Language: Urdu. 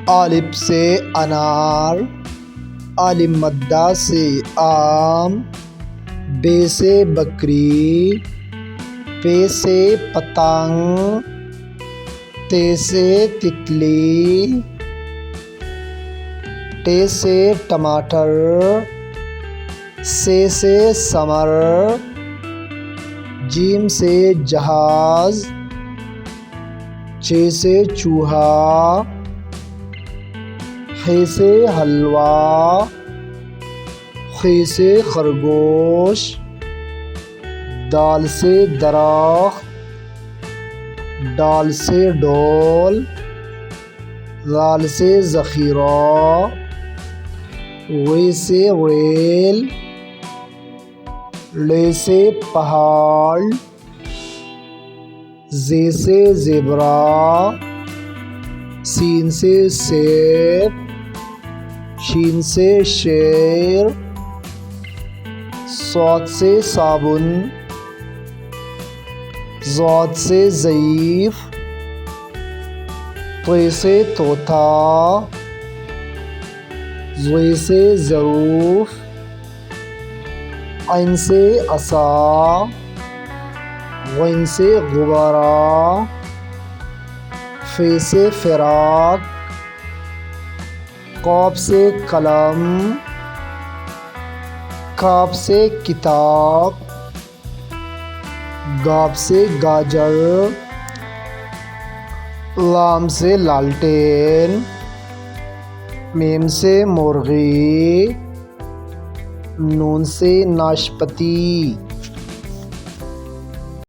الف سے انار، الف مدہ سے آم، بے سے بکری، پے سے پتنگ، تے سے تتلی، ٹے سے ٹماٹر، سے ثمر، جیم سے جہاز، چے سے چوہا، حے سے حلوہ، خے سے خرگوش، دال سے درخت، ڈال سے ڈول، ذال سے ذخیرہ، غے سے ریل، لے سے پہاڑ، زے سے زیبرا، سین سے سیب، شین سے شیر، صاد سے صابن، ضاد سے ضعیف، طے سے طوطا، ضے سے ظروف، عین سے عصا، غین سے غبارہ، فے سے فراق، قاف سے قلم، کاف سے کتاب، گاف سے گاجر، لام سے لالٹین، میم سے مرغی، نون سے ناشپتی۔